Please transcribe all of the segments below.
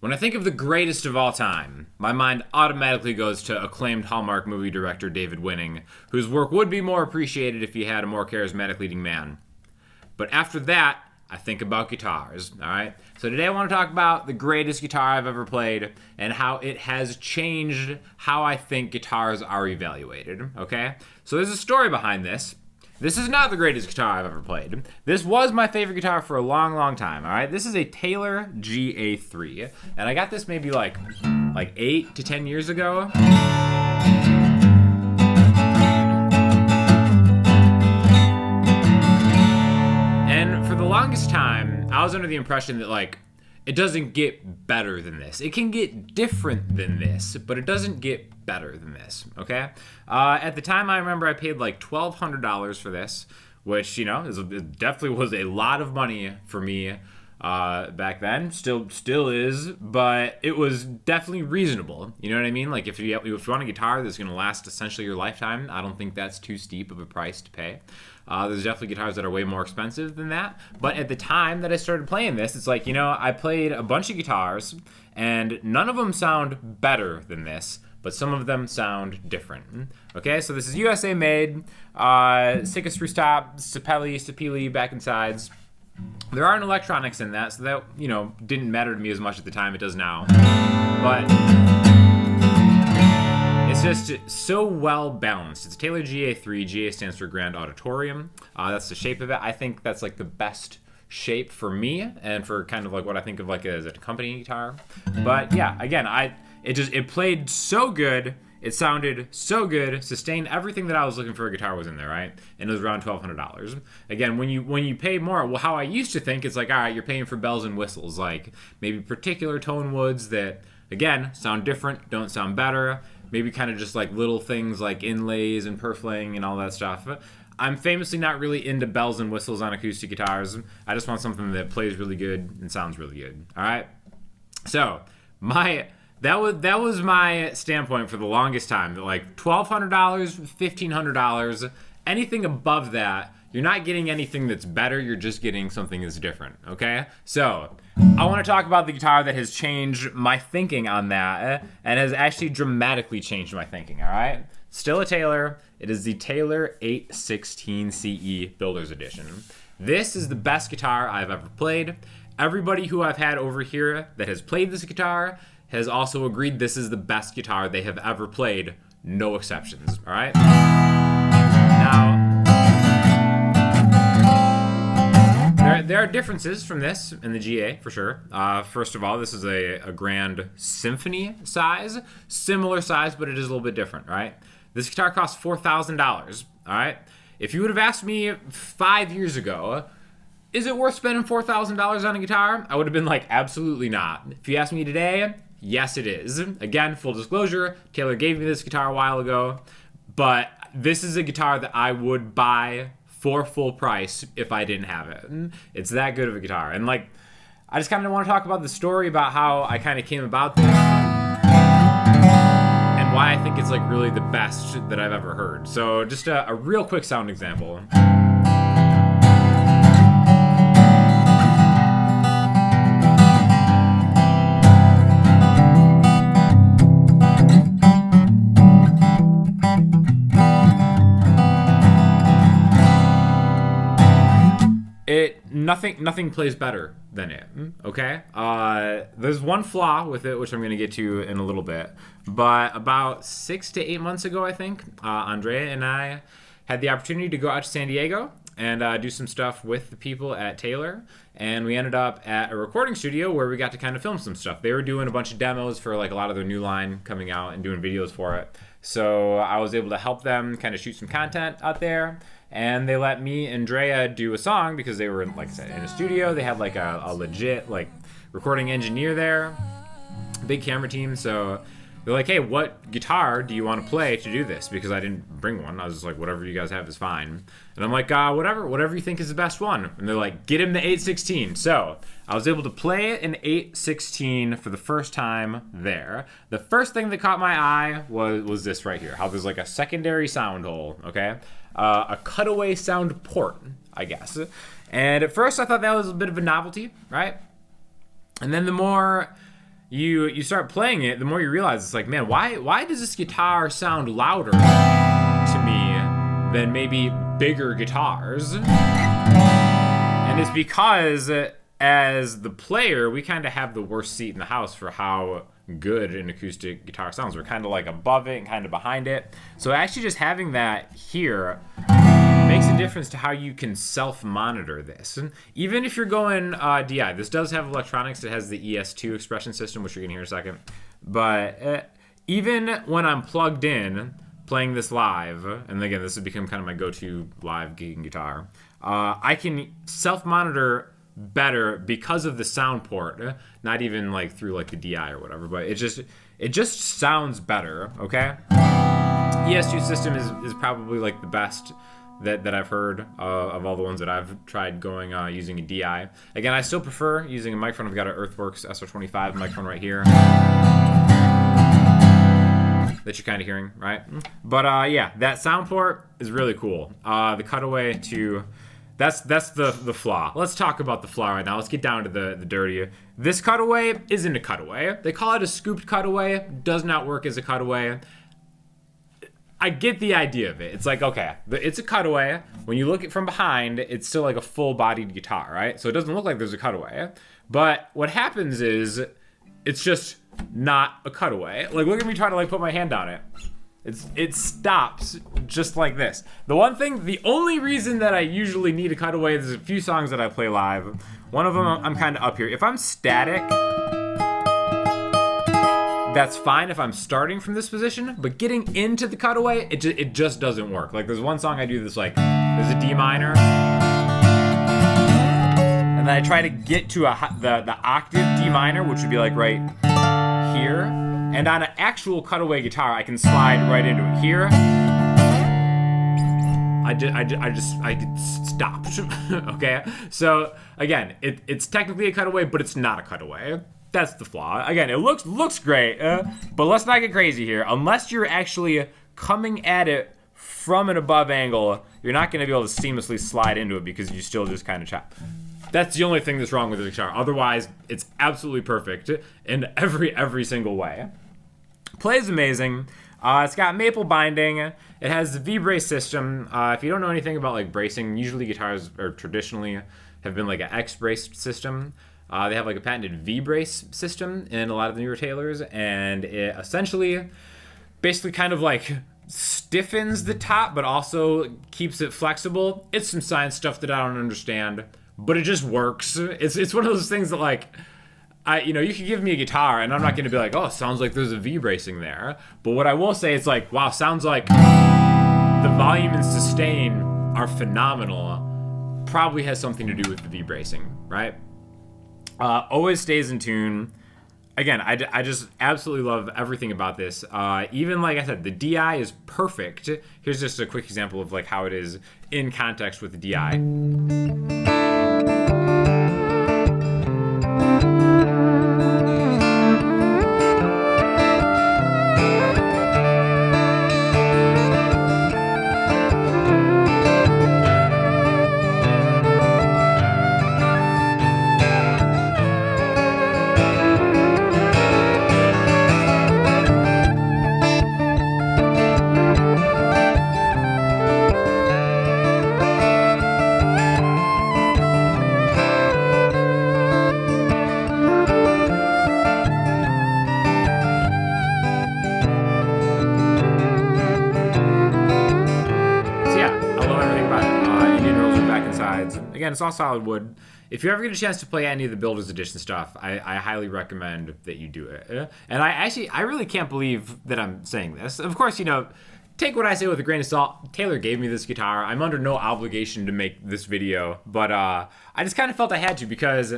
When I think of the greatest of all time, my mind automatically goes to acclaimed Hallmark movie director David Winning, whose work would be more appreciated if he had a more charismatic leading man. But after that, I think about guitars, all right? So today I want to talk about the greatest guitar I've ever played and how it has changed how I think guitars are evaluated, okay? So there's a story behind this. This is not the greatest guitar I've ever played. This was my favorite guitar for a long, long time, all right? This is a Taylor GA3, and I got this maybe like 8 to 10 years ago. Longest time, I was under the impression that it doesn't get better than this. It can get different than this, but it doesn't get better than this, okay? At the time, I remember I paid $1,200 for this, which, it definitely was a lot of money for me back then. Still is, but it was definitely reasonable. You know what I mean? If you want a guitar that's going to last essentially your lifetime, I don't think that's too steep of a price to pay. There's definitely guitars that are way more expensive than that. But at the time that I started playing this, it's I played a bunch of guitars, and none of them sound better than this, but some of them sound different. Okay, so this is USA made, Sika screw stop, Sapelli, back and sides. There aren't electronics in that, so that, didn't matter to me as much at the time. It does now. But it's just so well balanced. It's a Taylor GA3. GA stands for Grand Auditorium. That's the shape of it. I think that's the best shape for me and for kind of what I think of as an accompanying guitar. But yeah, again, it played so good. It sounded so good, sustained everything that I was looking for a guitar was in there, right? And it was around $1,200. Again, when you pay more, well, how I used to think, it's all right, you're paying for bells and whistles, maybe particular tone woods that, again, sound different, don't sound better, maybe kind of just little things like inlays and purfling and all that stuff. I'm famously not really into bells and whistles on acoustic guitars. I just want something that plays really good and sounds really good, all right? So, That was my standpoint for the longest time. That $1,200, $1,500, anything above that, you're not getting anything that's better. You're just getting something that's different. Okay, so I want to talk about the guitar that has changed my thinking on that and has actually dramatically changed my thinking. All right, still a Taylor. It is the Taylor 816 CE Builder's Edition. This is the best guitar I've ever played. Everybody who I've had over here that has played this guitar has also agreed this is the best guitar they have ever played, no exceptions, all right? Now, there are differences from this in the GA, for sure. First of all, this is a Grand Symphony size, similar size, but it is a little bit different, right? This guitar costs $4,000, all right? If you would have asked me 5 years ago, is it worth spending $4,000 on a guitar? I would have been absolutely not. If you ask me today, yes, it is. Again, full disclosure, Taylor gave me this guitar a while ago, but this is a guitar that I would buy for full price if I didn't have it. It's that good of a guitar. And I just kind of want to talk about the story about how I kind of came about this and why I think it's really the best that I've ever heard. So just a real quick sound example. Nothing plays better than it, okay? There's one flaw with it, which I'm going to get to in a little bit. But about 6 to 8 months ago, I think, Andrea and I had the opportunity to go out to San Diego and do some stuff with the people at Taylor. And we ended up at a recording studio where we got to kind of film some stuff. They were doing a bunch of demos for a lot of their new line coming out and doing videos for it. So I was able to help them kind of shoot some content out there. And they let me and Andrea do a song because they were, like I said, in a studio. They had a legit recording engineer there, big camera team. So they're like, hey, what guitar do you want to play to do this? Because I didn't bring one. I was just like, whatever you guys have is fine. And I'm like, whatever you think is the best one. And they're like, get him the 816. So I was able to play an 816 for the first time there. The first thing that caught my eye was this right here. How there's a secondary sound hole, okay? A cutaway sound port, I guess. And at first I thought that was a bit of a novelty, right? And then the more you start playing it, the more you realize it's like, man, why does this guitar sound louder to me than maybe bigger guitars? And it's because as the player, we kind of have the worst seat in the house for how good an acoustic guitar sounds. We're kind of like above it and kind of behind it. So actually just having that here makes a difference to how you can self-monitor this. And even if you're going DI, this does have electronics. It has the ES2 expression system, which you're going to hear in a second. But even when I'm plugged in, playing this live, and again, this has become kind of my go-to live gigging guitar, I can self-monitor better because of the sound port, not even like through like the DI or whatever, but it just sounds better, okay? ES2 system is probably like the best that I've heard of all the ones that I've tried going using a DI. Again, I still prefer using a microphone. I've got an Earthworks SR25 microphone right here that you're kind of hearing, right? But yeah, that sound port is really cool. The cutaway to... That's the flaw. Let's talk about the flaw right now. Let's get down to the dirty. This cutaway isn't a cutaway. They call it a scooped cutaway. Does not work as a cutaway. I get the idea of it. It's like, okay, it's a cutaway. When you look at it from behind, it's still like a full-bodied guitar, right? So it doesn't look like there's a cutaway. But what happens is it's just not a cutaway. Like, look at me trying to like put my hand on it. It stops just like this. The only reason that I usually need a cutaway is a few songs that I play live. One of them, I'm kind of up here. If I'm static, that's fine if I'm starting from this position, but getting into the cutaway, it just doesn't work. Like there's one song I do this like, there's a D minor, and then I try to get to the octave D minor, which would be like right here. And on an actual cutaway guitar, I can slide right into it here. I just stopped. Okay, so again, it's technically a cutaway, but it's not a cutaway. That's the flaw. Again, it looks great, but let's not get crazy here. Unless you're actually coming at it from an above angle, you're not going to be able to seamlessly slide into it because you still just kind of chop. That's the only thing that's wrong with the guitar. Otherwise, it's absolutely perfect in every single way. Plays amazing. It's got maple binding. It has the V-brace system. If you don't know anything about like bracing, usually guitars are traditionally have been like an X-braced system. They have like a patented V-brace system in a lot of the newer Taylors, and it essentially basically kind of like stiffens the top, but also keeps it flexible. It's some science stuff that I don't understand, but it just works. It's one of those things that like, you could give me a guitar and I'm not going to be like, oh, it sounds like there's a V-bracing there. But what I will say is like, wow, sounds like the volume and sustain are phenomenal. Probably has something to do with the V-bracing, right? Always stays in tune. Again, I just absolutely love everything about this. Even like I said, the DI is perfect. Here's just a quick example of like how it is in context with the DI. Again, it's all solid wood. If you ever get a chance to play any of the Builder's Edition stuff, I highly recommend that you do it. And I really can't believe that I'm saying this. Of course, take what I say with a grain of salt. Taylor gave me this guitar. I'm under no obligation to make this video, but I just kind of felt I had to because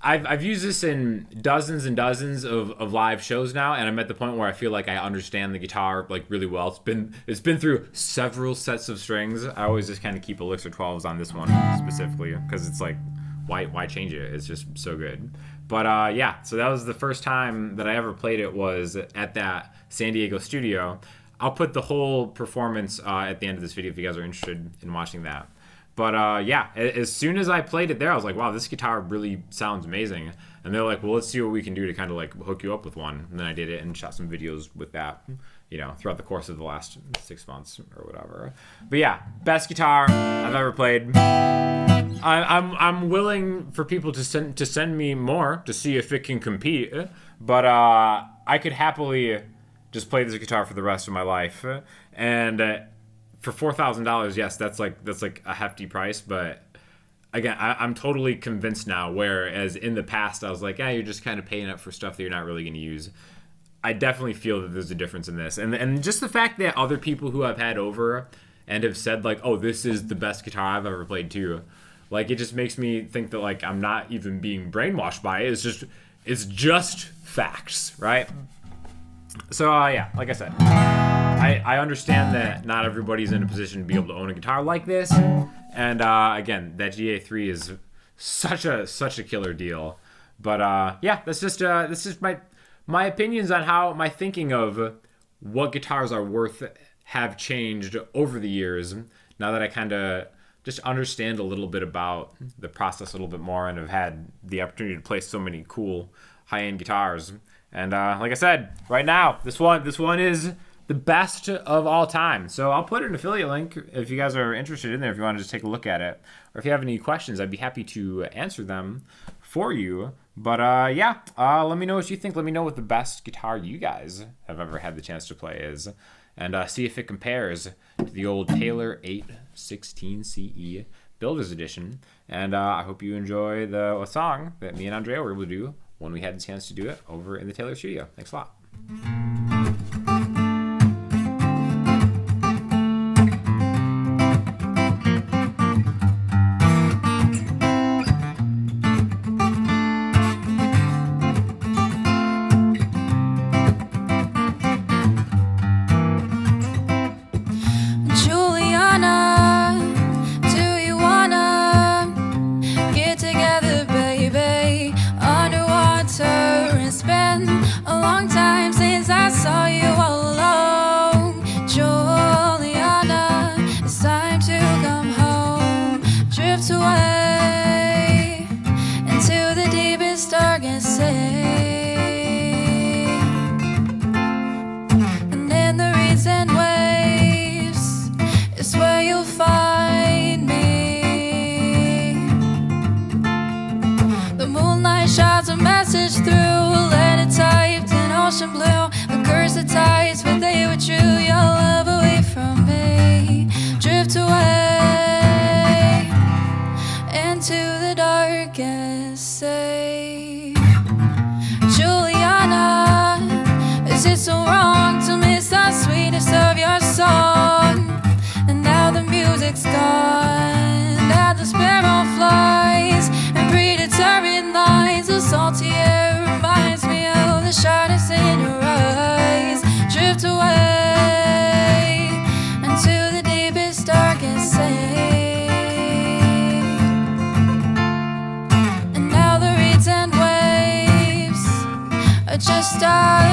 I've used this in dozens and dozens of live shows now, and I'm at the point where I feel like I understand the guitar like really well. It's been through several sets of strings. I always just kind of keep Elixir 12s on this one specifically because it's like, why change it? It's just so good. But yeah, so that was the first time that I ever played it was at that San Diego studio. I'll put the whole performance at the end of this video if you guys are interested in watching that. But yeah, as soon as I played it there, I was like, wow, this guitar really sounds amazing. And they're like, well, let's see what we can do to kind of like hook you up with one. And then I did it and shot some videos with that, throughout the course of the last 6 months or whatever. But yeah, best guitar I've ever played. I'm willing for people to send me more to see if it can compete. But I could happily just play this guitar for the rest of my life. And for $4,000, yes, that's like a hefty price. But again, I'm totally convinced now, whereas in the past I was like, yeah, you're just kind of paying up for stuff that you're not really going to use. I definitely feel that there's a difference in this. And just the fact that other people who I've had over and have said like, oh, this is the best guitar I've ever played too, like it just makes me think that like I'm not even being brainwashed by it. It's just facts, right? So yeah, like I said, I understand that not everybody's in a position to be able to own a guitar like this. And again, that GA3 is such a killer deal. But yeah, that's just my opinions on how my thinking of what guitars are worth have changed over the years. Now that I kind of just understand a little bit about the process a little bit more and have had the opportunity to play so many cool high-end guitars. And like I said, right now, this one is the best of all time. So I'll put an affiliate link if you guys are interested in there, if you want to just take a look at it. Or if you have any questions, I'd be happy to answer them for you. But yeah, let me know what you think. Let me know what the best guitar you guys have ever had the chance to play is. And see if it compares to the old Taylor 816 CE Builder's Edition. And I hope you enjoy the song that me and Andrea were able to do when we had the chance to do it over in the Taylor studio. Thanks a lot. Juliana, do you wanna get together, baby, underwater and spend a long time since I saw you all alone? Juliana, it's time to come home, drift away into the deepest, darkest sea. And in the reeds and waves is where you'll find me. The moonlight shouts a message through a letter typed in ocean blue. A curse of tides, but they were true. Your love away from me, drift away into the darkest sea. Juliana, is it so wrong to miss the sweetness of your song? And now the music's gone, now the sparrow flies, and predetermined lines. The salty air reminds me of the shyness in your eyes. Drift away into the deepest, darkest sea. And now the reeds and waves are just our